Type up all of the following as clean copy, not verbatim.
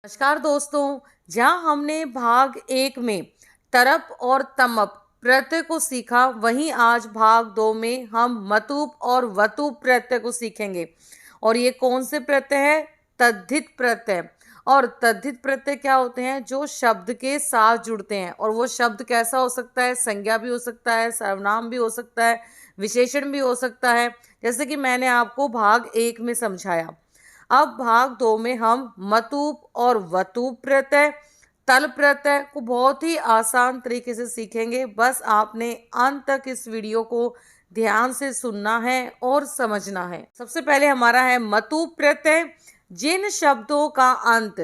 नमस्कार दोस्तों। जहाँ हमने भाग एक में तरप और तमप प्रत्यय को सीखा, वहीं आज भाग दो में हम मतुप और वतुप प्रत्यय को सीखेंगे। और ये कौन से प्रत्यय है? तद्धित प्रत्यय। और तद्धित प्रत्यय क्या होते हैं? जो शब्द के साथ जुड़ते हैं। और वो शब्द कैसा हो सकता है? संज्ञा भी हो सकता है, सर्वनाम भी हो सकता है, विशेषण भी हो सकता है, जैसे कि मैंने आपको भाग एक में समझाया। अब भाग दो में हम मतूप और वतूप प्रत्यय, तल प्रत्यय को बहुत ही आसान तरीके से सीखेंगे। बस आपने अंत तक इस वीडियो को ध्यान से सुनना है और समझना है। सबसे पहले हमारा है मतूप प्रत्यय। जिन शब्दों का अंत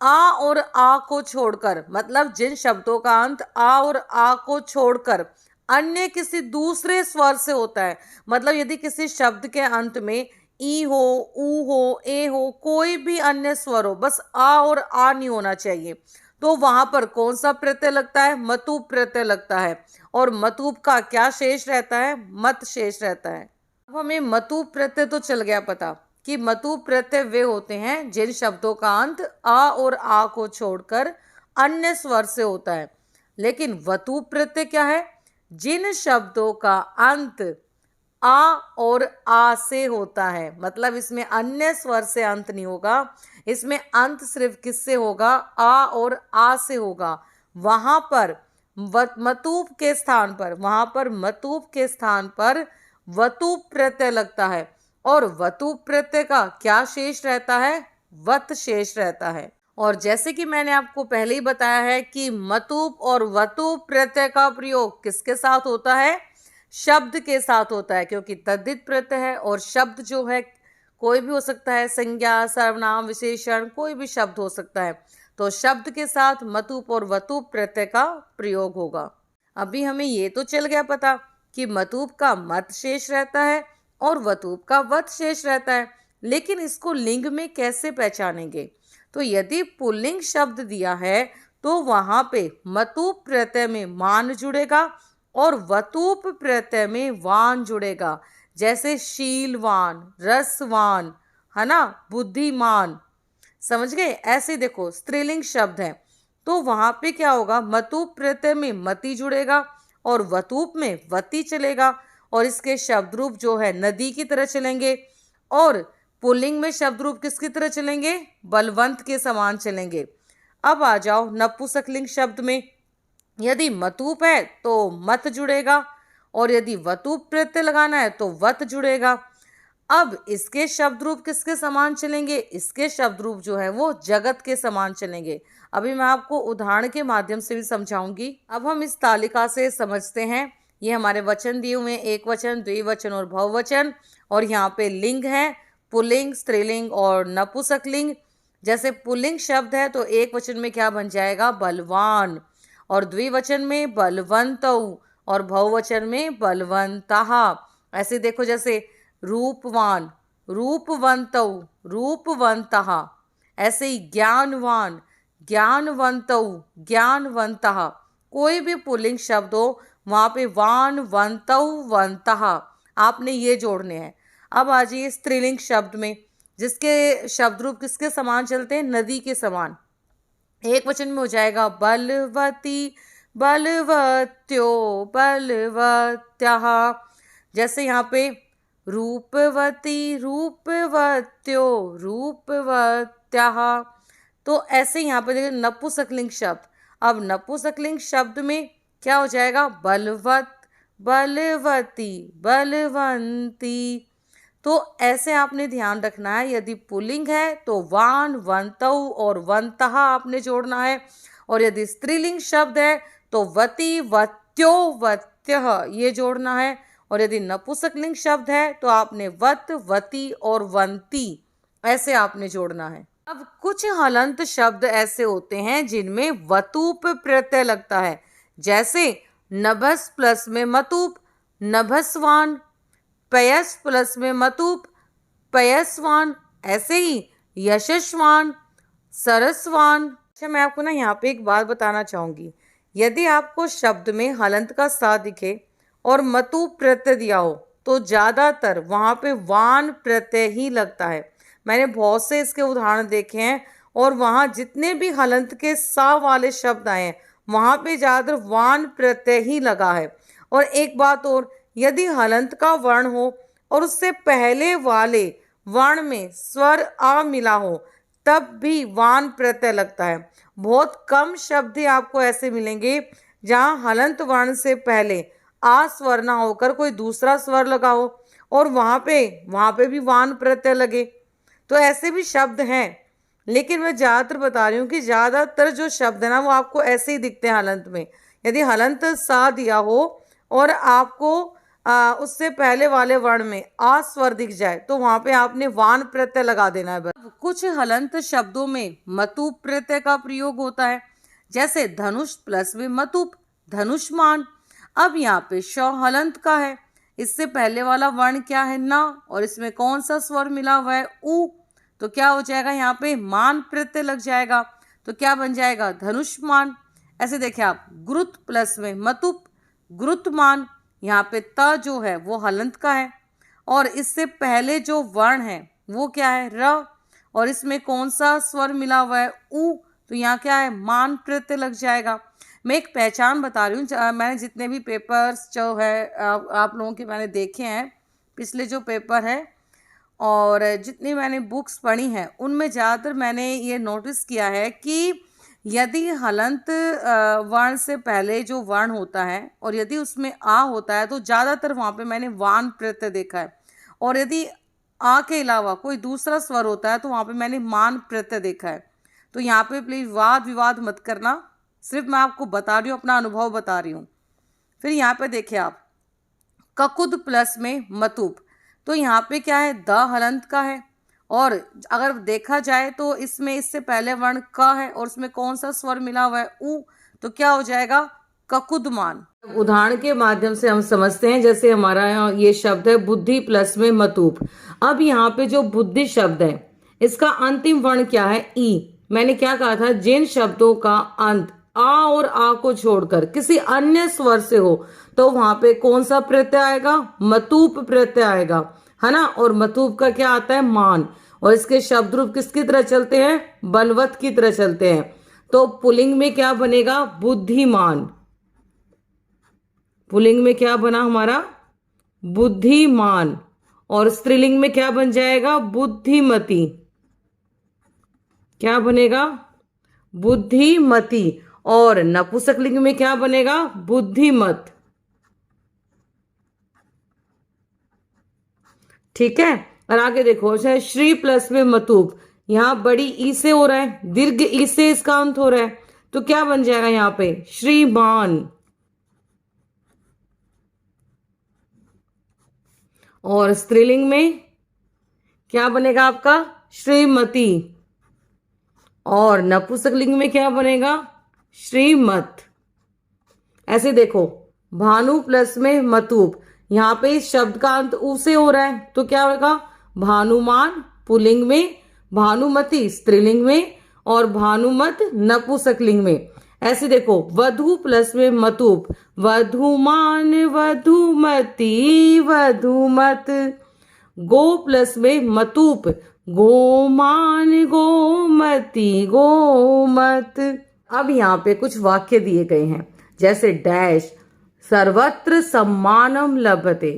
आ और आ को छोड़कर, मतलब जिन शब्दों का अंत आ और आ को छोड़कर अन्य किसी दूसरे स्वर से होता है। मतलब यदि किसी शब्द के अंत में ई हो, ऊ हो, ए हो, कोई भी अन्य स्वर हो, बस आ और आ नहीं होना चाहिए, तो वहां पर कौन सा प्रत्यय लगता है? मतूप प्रत्यय लगता है। और मतूप का क्या शेष रहता है? मत शेष रहता है। अब हमें मतूप प्रत्यय तो चल गया पता कि मतूप प्रत्यय वे होते हैं जिन शब्दों का अंत आ और आ को छोड़कर अन्य स्वर से होता है। लेकिन वतूप प्रत्यय क्या है? जिन शब्दों का अंत आ और आ से होता है, मतलब इसमें अन्य स्वर से अंत नहीं होगा, इसमें अंत सिर्फ किससे होगा? आ और आ से होगा। वहां पर मतूप के स्थान पर, मतूप के स्थान पर वतूप प्रत्यय लगता है। और वतूप प्रत्यय का क्या शेष रहता है? वत शेष रहता है। और जैसे कि मैंने आपको पहले ही बताया है कि मतूप और वतूप प्रत्यय का प्रयोग किसके साथ होता है? शब्द के साथ होता है, क्योंकि तद्धित प्रत्यय है। और शब्द जो है कोई भी हो सकता है, संज्ञा, सर्वनाम, विशेषण, कोई भी शब्द हो सकता है। तो शब्द के साथ मतूप और वतूप प्रत्यय का प्रयोग होगा। अभी हमें ये तो चल गया पता कि मतूप का मत शेष रहता है और वतूप का वत शेष रहता है। लेकिन इसको लिंग में कैसे पहचानेंगे? तो यदि पुल्लिंग शब्द दिया है तो वहां पे मतूप प्रत्यय में मान जुड़ेगा और वतूप प्रत्यय में वान जुड़ेगा। जैसे शीलवान, रसवान, है ना, बुद्धिमान। समझ गए? ऐसे देखो स्त्रीलिंग शब्द है तो वहां पे क्या होगा? मतूप प्रत्यय में मति जुड़ेगा और वतूप में वती चलेगा। और इसके शब्द रूप जो है नदी की तरह चलेंगे। और पुल्लिंग में शब्द रूप किसकी तरह चलेंगे? बलवंत के समान चलेंगे। अब आ जाओ नपुंसकलिंग शब्द में। यदि मतूप है तो मत जुड़ेगा और यदि वतूप प्रत्यय लगाना है तो वत जुड़ेगा। अब इसके शब्द रूप किसके समान चलेंगे? इसके शब्द रूप जो है वो जगत के समान चलेंगे। अभी मैं आपको उदाहरण के माध्यम से भी समझाऊंगी। अब हम इस तालिका से समझते हैं। ये हमारे वचन दिए हुए हैं, एक वचन, द्विवचन और बहुवचन। और यहाँ पे लिंग है, पुल्लिंग, स्त्रीलिंग और नपुंसकलिंग। जैसे पुल्लिंग शब्द है तो एक वचन में क्या बन जाएगा? बलवान। और द्विवचन में बलवंतौ और बहुवचन में बलवंतः। ऐसे देखो, जैसे रूपवान, रूपवंतौ, रूपवंतः। ऐसे ही ज्ञानवान, ज्ञानवंतौ, ज्ञानवंतः। कोई भी पुल्लिंग शब्द हो वहां पे वान, वंतौ, वंतः आपने ये जोड़ने हैं। अब आ जाइए स्त्रीलिंग शब्द में, जिसके शब्द रूप किसके समान चलते हैं? नदी के समान। एक वचन में हो जाएगा बलवती, बलवत्यो, बलवत्याः। जैसे यहाँ पे रूपवती, रूपवत्यो, रूपवत्याः। तो ऐसे यहाँ पे देखिए नपुंसकलिंग शब्द। अब नपुंसकलिंग शब्द में क्या हो जाएगा? बलवत, बलवती, बलवंती। तो ऐसे आपने ध्यान रखना है। यदि पुल्लिंग है तो वान, वंतौ और वंतः आपने जोड़ना है। और यदि स्त्रीलिंग शब्द है तो वती, वत्यो, वत्यः ये जोड़ना है। और यदि नपुंसकलिंग शब्द है तो आपने वत, वती और वंती ऐसे आपने जोड़ना है। अब कुछ हलंत शब्द ऐसे होते हैं जिनमें वतूप प्रत्यय लगता है। जैसे नभस प्लस में मतूप, नभस्वान। पयस प्लस में मतूप, पयस्वान। ऐसे ही यशस्वान, सरसवान। अच्छा, मैं आपको ना यहाँ पे एक बात बताना चाहूंगी। यदि आपको शब्द में हलंत का सा दिखे और मतूप प्रत्यय दिया हो तो ज्यादातर वहां पे वान प्रत्यय ही लगता है। मैंने बहुत से इसके उदाहरण देखे हैं और वहाँ जितने भी हलंत के सा वाले शब्द आए हैं वहाँ पे ज़्यादातर वान प्रत्यय ही लगा है। और एक बात और, यदि हलंत का वर्ण हो और उससे पहले वाले वर्ण में स्वर आ मिला हो तब भी वान प्रत्यय लगता है। बहुत कम शब्द ही आपको ऐसे मिलेंगे जहाँ हलंत वर्ण से पहले आ स्वर ना होकर कोई दूसरा स्वर लगा हो और वहाँ पे भी वान प्रत्यय लगे। तो ऐसे भी शब्द हैं, लेकिन मैं ज़्यादातर बता रही हूँ कि ज़्यादातर जो शब्द है ना वो आपको ऐसे ही दिखते हैं हलंत में। यदि हलंत सा दिया हो और आपको उससे पहले वाले वर्ण में आ स्वर दिख जाए तो वहाँ पे आपने वान प्रत्यय लगा देना है। कुछ हलंत शब्दों में मतूप प्रत्यय का प्रयोग होता है, जैसे धनुष प्लस में मतूप, धनुष्मान। अब यहाँ पे श हलंत का है, इससे पहले वाला वर्ण क्या है ना, और इसमें कौन सा स्वर मिला हुआ है उ, तो क्या हो जाएगा यहाँ पे मान प्रत्यय लग जाएगा, तो क्या बन जाएगा धनुष्मान। ऐसे देखिए आप, गुरुत प्लस में मतुप, गुरुतमान। यहाँ पे त जो है वो हलंत का है और इससे पहले जो वर्ण है वो क्या है र, और इसमें कौन सा स्वर मिला हुआ है उ, तो यहाँ क्या है मान प्रत्यय लग जाएगा। मैं एक पहचान बता रही हूँ, मैंने जितने भी पेपर्स जो है आप लोगों के मैंने देखे हैं, पिछले जो पेपर है और जितनी मैंने बुक्स पढ़ी हैं उनमें ज़्यादातर मैंने ये नोटिस किया है कि यदि हलंत वर्ण से पहले जो वर्ण होता है और यदि उसमें आ होता है तो ज़्यादातर वहाँ पे मैंने वान प्रत्यय देखा है, और यदि आ के अलावा कोई दूसरा स्वर होता है तो वहाँ पे मैंने मान प्रत्यय देखा है। तो यहाँ पे प्लीज़ वाद विवाद मत करना, सिर्फ मैं आपको बता रही हूँ, अपना अनुभव बता रही हूँ। फिर यहाँ पे देखिए आप, ककुद प्लस में मतूप, तो यहाँ पे क्या है द हलंत का है, और अगर देखा जाए तो इसमें इससे पहले वर्ण क है और उसमें कौन सा स्वर मिला हुआ है उ, तो क्या हो जाएगा ककुदमान। उदाहरण के माध्यम से हम समझते हैं, जैसे हमारा यहाँ ये शब्द है बुद्धि प्लस में मतूप। अब यहाँ पे जो बुद्धि शब्द है इसका अंतिम वर्ण क्या है ई। मैंने क्या कहा था, जिन शब्दों का अंत आ और आ को छोड़कर किसी अन्य स्वर से हो तो वहां पे कौन सा प्रत्यय आएगा, मतूप प्रत्यय आएगा, है ना। और मतूप का क्या आता है मान, और इसके शब्द रूप किसकी तरह चलते हैं, बनवत की तरह चलते हैं। तो पुल्लिंग में क्या बनेगा बुद्धिमान, पुल्लिंग में क्या बना हमारा बुद्धिमान, और स्त्रीलिंग में क्या बन जाएगा बुद्धिमती, क्या बनेगा बुद्धिमती, और नपुंसकलिंग में क्या बनेगा बुद्धिमत। ठीक है, और आगे देखो श्री प्लस में मतूप, यहाँ बड़ी ई से हो रहा है, दीर्घ ई से इसका अंत हो रहा है, तो क्या बन जाएगा यहाँ पे श्रीमान। और स्त्रीलिंग में क्या बनेगा आपका श्रीमती, और नपुंसकलिंग में क्या बनेगा श्रीमत। ऐसे देखो भानु प्लस में मतूप, यहाँ पे इस शब्द का अंत उ से हो रहा है तो क्या होगा भानुमान पुल्लिंग में, भानुमती स्त्रीलिंग में, और भानुमत नपुंसकलिंग में। ऐसे देखो वधु प्लस में मतूप, वधुमान वधुमती वधुमत। गो प्लस में मतूप, गोमान गोमती गोमत। अब यहाँ पे कुछ वाक्य दिए गए हैं, जैसे डैश सर्वत्र सम्मानम लभते।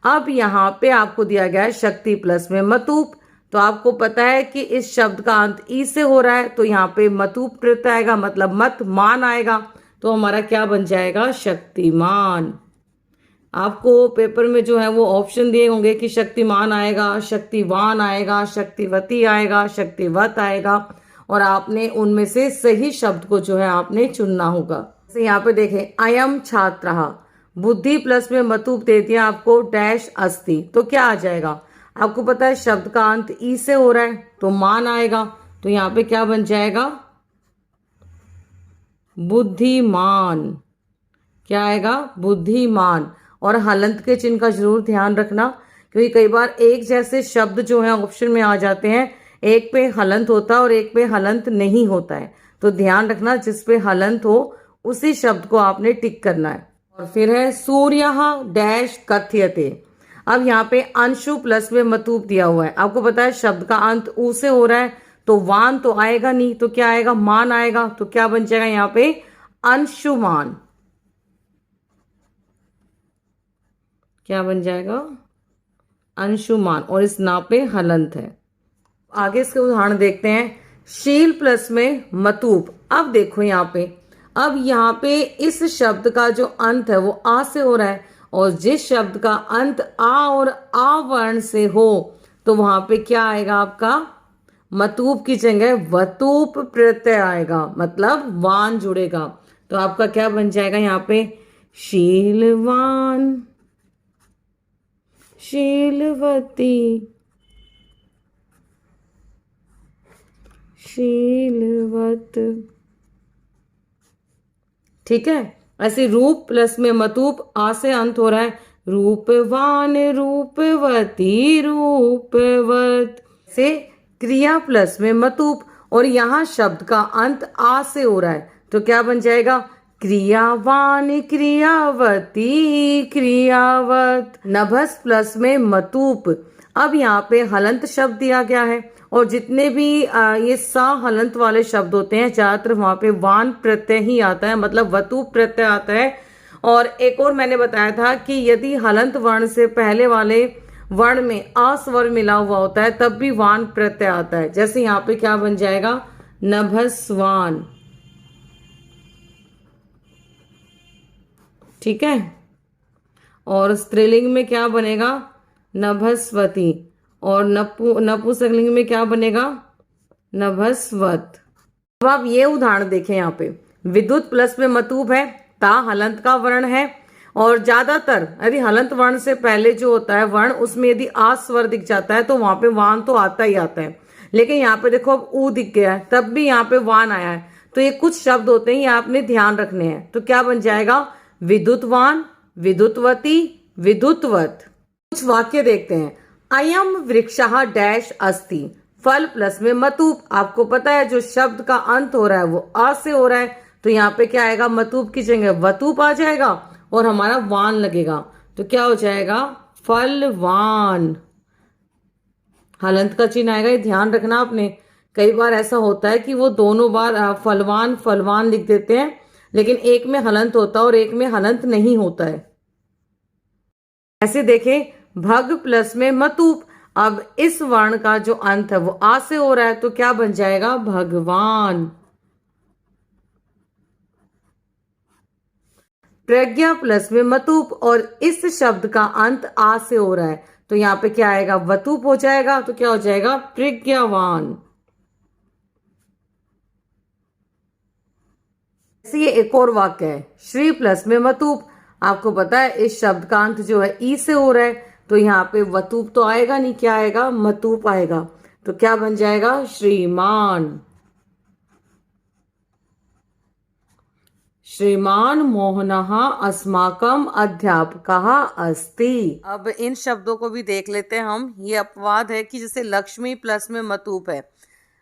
अब यहाँ पे आपको दिया गया है शक्ति प्लस में मतूप, तो आपको पता है कि इस शब्द का अंत ई से हो रहा है तो यहाँ पे मतूप प्रत्यय आएगा, मतलब मत मान आएगा, तो हमारा क्या बन जाएगा शक्तिमान। आपको पेपर में जो है वो ऑप्शन दिए होंगे कि शक्तिमान आएगा, शक्तिवान आएगा, शक्तिवती आएगा, शक्तिवत आएगा, और आपने उनमें से सही शब्द को जो है आपने चुनना होगा। जैसे यहाँ पे देखें अयम छात्रः, बुद्धि प्लस में मतूप दे दिया आपको डैश अस्ति, तो क्या आ जाएगा, आपको पता है शब्द का अंत ई से हो रहा है तो मान आएगा, तो यहाँ पे क्या बन जाएगा बुद्धिमान, क्या आएगा बुद्धिमान। और हलंत के चिन्ह का जरूर ध्यान रखना, क्योंकि कई बार एक जैसे शब्द जो है ऑप्शन में आ जाते हैं, एक पे हलंत होता है और एक पे हलंत नहीं होता है, तो ध्यान रखना जिस पे हलंत हो उसी शब्द को आपने टिक करना है। और फिर है सूर्यः डैश कथ्यते। अब यहाँ पे अंशु प्लस में मतूप दिया हुआ है, आपको पता है शब्द का अंत उ से हो रहा है तो वान तो आएगा नहीं, तो क्या आएगा, मान आएगा। तो क्या बन जाएगा यहाँ पे, अंशुमान। क्या बन जाएगा, अंशुमान। और इस ना पे हलंत है। आगे इसके उदाहरण देखते हैं। शील प्लस में मतूब। अब देखो यहाँ पे इस शब्द का जो अंत है वो आ से हो रहा है, और जिस शब्द का अंत आ और आ वर्ण से हो तो वहां पे क्या आएगा, आपका मतूब की जगह वतूप प्रत्यय आएगा, मतलब वान जुड़ेगा। तो आपका क्या बन जाएगा यहाँ पे, शीलवान, शीलवती, शीलवत। ठीक है। ऐसे रूप प्लस में मतूप आ से अंत हो रहा है, रूपवान, रूपवती, रूपवत। से क्रिया प्लस में मतूप, और यहां शब्द का अंत आ से हो रहा है, तो क्या बन जाएगा, क्रियावान, क्रियावती, क्रियावत। नभस प्लस में मतूप। अब यहाँ पे हलंत शब्द दिया गया है, और जितने भी ये सा हलंत वाले शब्द होते हैं ज्यादातर वहां पे वान प्रत्यय ही आता है, मतलब वतु प्रत्यय आता है। और एक और मैंने बताया था कि यदि हलंत वर्ण से पहले वाले वर्ण में अस्वर मिला हुआ होता है तब भी वान प्रत्यय आता है। जैसे यहाँ पे क्या बन जाएगा, नभस्वान। ठीक है। और स्त्रीलिंग में क्या बनेगा, नभस्वती। और नपुंसकलिंग में क्या बनेगा, नभस्वत। अब आप ये उदाहरण देखें, यहाँ पे विद्युत प्लस में मतूब है, ता हलंत का वर्ण है, और ज्यादातर यदि हलंत वर्ण से पहले जो होता है वर्ण उसमें यदि आ स्वर दिख जाता है तो वहां पे वान तो आता ही आता है। लेकिन यहाँ पे देखो अब ऊ दिख गया है तब भी यहाँ पे वान आया है, तो ये कुछ शब्द होते हैं ये आपने ध्यान रखने हैं। तो क्या बन जाएगा, विद्युतवान, विद्युतवती, विद्युतवत। कुछ वाक्य देखते हैं। अयम वृक्षः डैश अस्ति, फल प्लस में मतूब। आपको पता है जो शब्द का अंत हो रहा है वो आ से हो रहा है, तो यहाँ पे क्या आएगा, मतूब की जगह वतूप आ जाएगा और हमारा वान लगेगा। तो क्या हो जाएगा, फलवान। हलंत का चिन्ह आएगा, ये ध्यान रखना आपने। कई बार ऐसा होता है कि वो दोनों बार फलवान फलवान लिख देते हैं, लेकिन एक में हलंत होता है और एक में हलंत नहीं होता है। ऐसे देखें, भग प्लस में मतूप। अब इस वर्ण का जो अंत है वो आ से हो रहा है, तो क्या बन जाएगा, भगवान। प्रज्ञा प्लस में मतूप, और इस शब्द का अंत आ से हो रहा है, तो यहां पे क्या आएगा, वतूप हो जाएगा। तो क्या हो जाएगा, प्रज्ञावान। ऐसे ये एक और वाक्य है, श्री प्लस में मतूप। आपको पता है इस शब्द का अंत जो है ई से हो रहा है, तो यहाँ पे वतूप तो आएगा नहीं, क्या आएगा, मतूप आएगा। तो क्या बन जाएगा, श्रीमान। श्रीमान मोहनः अस्माकम अध्यापकः अस्ति। अब इन शब्दों को भी देख लेते हैं हम। ये अपवाद है कि जैसे लक्ष्मी प्लस में मतूप है।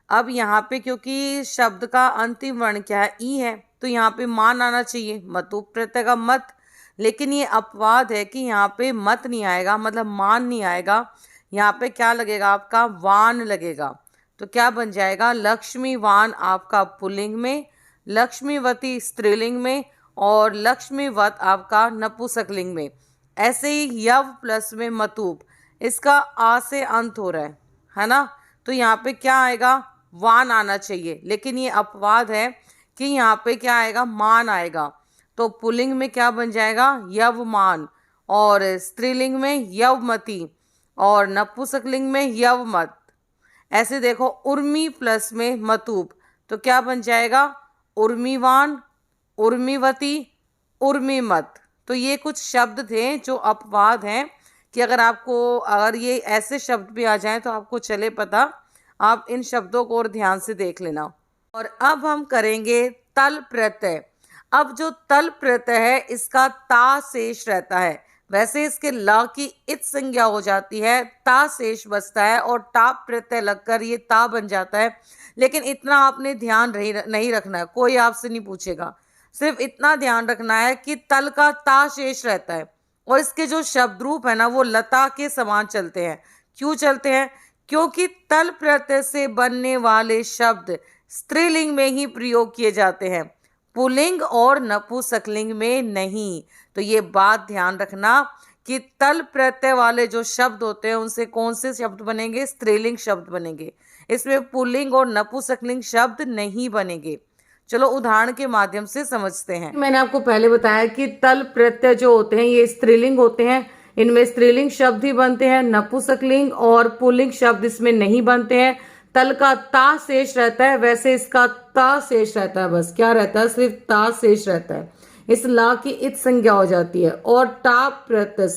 अब यहाँ पे क्योंकि शब्द का अंतिम वर्ण क्या है, ई है, तो यहाँ पे मान आना चाहिए, मतूप प्रत्यय का मत। लेकिन ये अपवाद है कि यहाँ पे मत नहीं आएगा, मतलब मान नहीं आएगा। यहाँ पे क्या लगेगा, आपका वान लगेगा। तो क्या बन जाएगा, लक्ष्मीवान आपका पुल्लिंग में, लक्ष्मीवती स्त्रीलिंग में, और लक्ष्मीवत आपका नपुंसकलिंग में। ऐसे ही यव प्लस में मतूप, इसका आ से अंत हो रहा है ना, तो यहाँ पे क्या आएगा, वान आना चाहिए। लेकिन ये अपवाद है कि यहाँ पे क्या आएगा, मान आएगा। तो पुल्लिंग में क्या बन जाएगा, यवमान, और स्त्रीलिंग में यवमती, और नपुंसकलिंग में यवमत। ऐसे देखो, उर्मी प्लस में मतूप, तो क्या बन जाएगा, उर्मीवान, उर्मीवती, उर्मीमत। तो ये कुछ शब्द थे जो अपवाद हैं कि अगर ये ऐसे शब्द भी आ जाएं तो आपको चले पता। आप इन शब्दों को और ध्यान से देख लेना। और अब हम करेंगे तल प्रत्यय। अब जो तल प्रत्यय है इसका ता शेष रहता है। वैसे इसके ल की इत संज्ञा हो जाती है, ता शेष बचता है और टा प्रत्यय लगकर ये ता बन जाता है। लेकिन इतना आपने ध्यान नहीं रखना है, कोई आपसे नहीं पूछेगा। सिर्फ इतना ध्यान रखना है कि तल का ता शेष रहता है और इसके जो शब्द रूप है ना वो लता के समान चलते हैं। क्यों चलते हैं, क्योंकि तल प्रत्यय से बनने वाले शब्द स्त्रीलिंग में ही प्रयोग किए जाते हैं, पुल्लिंग और नपुंसकलिंग में नहीं। तो ये बात ध्यान रखना कि तल प्रत्यय वाले जो शब्द होते हैं उनसे कौन से शब्द बनेंगे, स्त्रीलिंग शब्द बनेंगे। इसमें पुल्लिंग और नपुंसकलिंग शब्द नहीं बनेंगे। चलो उदाहरण के माध्यम से समझते हैं। मैंने आपको पहले बताया कि तल प्रत्यय जो होते हैं ये स्त्रीलिंग होते हैं, इनमें स्त्रीलिंग शब्द ही बनते हैं, नपुंसकलिंग और पुल्लिंग शब्द इसमें नहीं बनते हैं। तल का ता शेष रहता है, वैसे इसका ता शेष रहता है, बस क्या रहता है, सिर्फ ता शेष रहता है। इस ला की इत संज्ञा हो जाती है और टाप प्रत्यय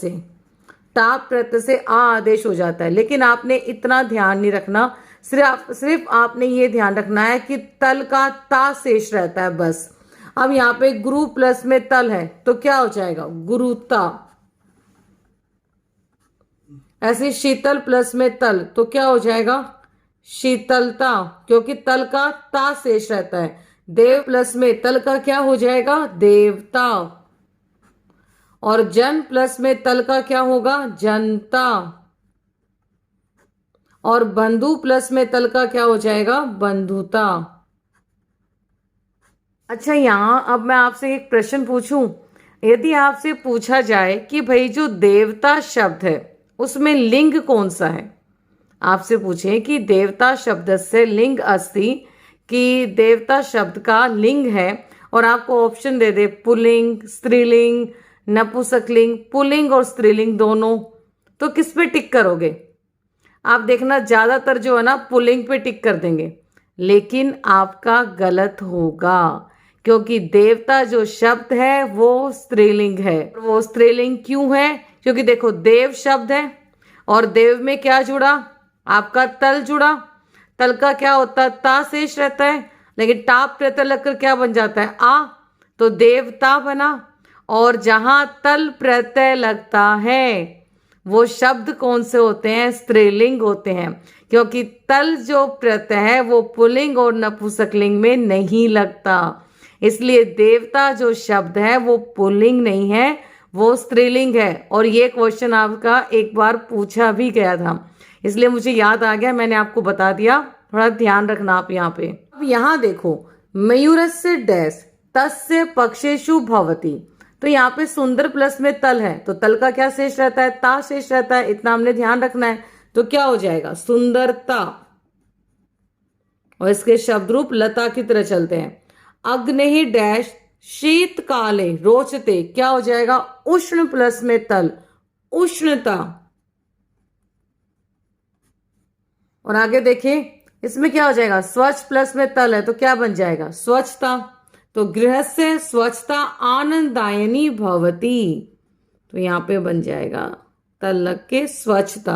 से आ आदेश हो जाता है। लेकिन आपने इतना ध्यान नहीं रखना, सिर्फ आपने ये ध्यान रखना है कि तल का ता शेष रहता है बस। अब यहाँ पे गुरु प्लस में तल है तो क्या हो जाएगा, गुरुता। ऐसे शीतल प्लस में तल तो क्या हो जाएगा, शीतलता, क्योंकि तल का ता शेष रहता है। देव प्लस में तल का क्या हो जाएगा, देवता। और जन प्लस में तल का क्या होगा, जनता। और बंधु प्लस में तल का क्या हो जाएगा, बंधुता। अच्छा, यहां अब मैं आपसे एक प्रश्न पूछूं। यदि आपसे पूछा जाए कि भाई जो देवता शब्द है उसमें लिंग कौन सा है, आपसे पूछे कि देवता शब्द से लिंग अस्ति, कि देवता शब्द का लिंग है, और आपको ऑप्शन दे दे पुल्लिंग, स्त्रीलिंग, नपुंसकलिंग, पुल्लिंग और स्त्रीलिंग दोनों, तो किस पे टिक करोगे? आप देखना ज्यादातर जो है ना पुल्लिंग पे टिक कर देंगे, लेकिन आपका गलत होगा, क्योंकि देवता जो शब्द है वो स्त्रीलिंग है। वो स्त्रीलिंग क्यों है? क्योंकि देखो देव शब्द है और देव में क्या जुड़ा, आपका तल जुड़ा। तल का क्या होता है, ता शेष रहता है, लेकिन टाप प्रत्यय लगकर क्या बन जाता है, आ, तो देवता बना। और जहां तल प्रत्यय लगता है वो शब्द कौन से होते हैं, स्त्रीलिंग होते हैं, क्योंकि तल जो प्रत्यय है वो पुल्लिंग और नपुंसकलिंग में नहीं लगता। इसलिए देवता जो शब्द है वो पुल्लिंग नहीं है, वो स्त्रीलिंग है। और ये क्वेश्चन आपका एक बार पूछा भी गया था, इसलिए मुझे याद आ गया, मैंने आपको बता दिया, थोड़ा ध्यान रखना आप यहाँ पे। अब यहाँ देखो, मयूरस्य डैश तस्य पक्षेषु भवति, तो यहाँ पे सुंदर प्लस में तल है तो तल का क्या शेष रहता है, ता शेष रहता है, इतना हमने ध्यान रखना है। तो क्या हो जाएगा, सुंदरता। और इसके शब्द रूप लता की तरह चलते हैं। अग्नि डैश शीतकाले रोचते, क्या हो जाएगा, उष्ण प्लस में तल, उष्णता। और आगे देखिए इसमें क्या हो जाएगा, स्वच्छ प्लस में तल है तो क्या बन जाएगा, स्वच्छता। तो गृहस्य स्वच्छता आनंदायनी भवती, तो यहाँ पे बन जाएगा तल लग के स्वच्छता।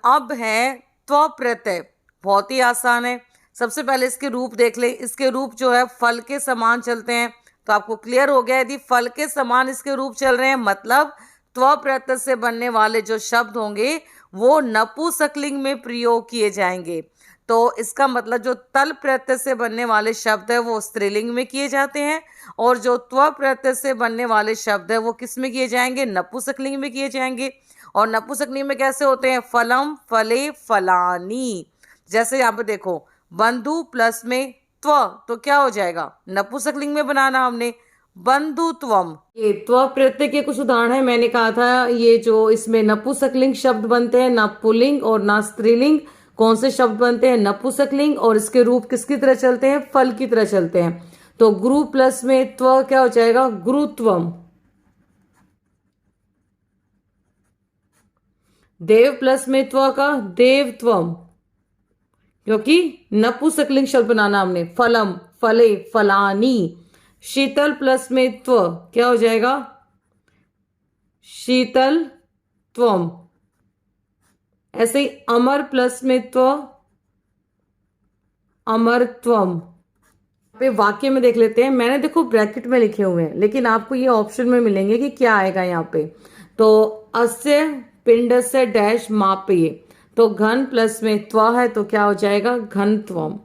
अब है त्व प्रत्यय, बहुत ही आसान है। सबसे पहले इसके रूप देख ले, इसके रूप जो है फल के समान चलते हैं, तो आपको क्लियर हो गया, यदि फल के समान इसके रूप चल रहे हैं मतलब त्व प्रत्यय से बनने वाले जो शब्द होंगे वो नपुंसकलिंग में प्रयोग किए जाएंगे। तो इसका मतलब जो तल प्रत्यय से बनने वाले शब्द है वो स्त्रीलिंग में किए जाते हैं, और जो त्व प्रत्यय से बनने वाले शब्द है वो किस में किए जाएंगे, नपुंसकलिंग में किए जाएंगे। और नपुंसकलिंग में कैसे होते हैं, फलम, फले, फलानी। जैसे यहाँ पे देखो बंधु प्लस में त्व, तो क्या हो जाएगा, नपुंसकलिंग में बनाना हमने, बंधुत्वम। ये त्व प्रत्यय के कुछ उदाहरण है, मैंने कहा था ये जो इसमें नपुंसकलिंग शब्द बनते हैं, ना पुल्लिंग और ना स्त्रीलिंग। कौन से शब्द बनते हैं, नपुंसकलिंग, और इसके रूप किसकी तरह चलते हैं, फल की तरह चलते हैं। तो गुरु प्लस में त्व क्या हो जाएगा, गुरुत्वम। देव प्लस में त्व का देवत्वम, क्योंकि नपुंसकलिंग शब्द बनाना हमने, फलम, फले, फलानी। शीतल प्लस में त्व क्या हो जाएगा, शीतल त्वम। ऐसे ही अमर प्लस में त्व, अमरत्वम। पे वाक्य में देख लेते हैं, मैंने देखो ब्रैकेट में लिखे हुए हैं, लेकिन आपको ये ऑप्शन में मिलेंगे कि क्या आएगा यहाँ पे। तो अस्य पिंडस्य डैश मापये, तो घन प्लस में त्व है तो क्या हो जाएगा, घनत्वम।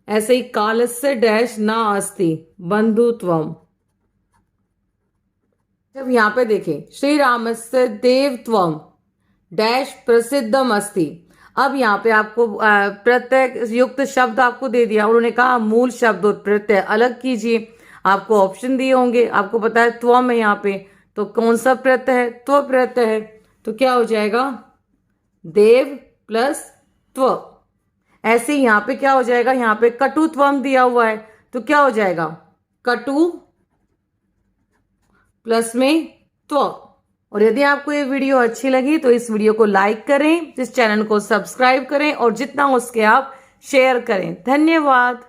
ऐसे ही कालस्य डैश ना अस्ति, बंधुत्वम। जब यहाँ पे देखें श्री रामस्य देवत्वम, डैश प्रसिद्धम अस्ति। अब यहाँ पे आपको प्रत्यय युक्त शब्द आपको दे दिया, उन्होंने कहा मूल शब्द और प्रत्यय अलग कीजिए। आपको ऑप्शन दिए होंगे, आपको पता है त्वम है यहाँ पे, तो कौन सा प्रत्यय है? त्व प्रत्यय है। तो क्या हो जाएगा? देव प्लस त्व। ऐसे ही यहाँ पे क्या हो जाएगा? यहाँ पे कटुत्वम दिया हुआ है, तो क्या हो जाएगा? कटु प्लस में त्व। और यदि आपको ये वीडियो अच्छी लगी तो इस वीडियो को लाइक करें, इस चैनल को सब्सक्राइब करें और जितना हो सके आप शेयर करें। धन्यवाद।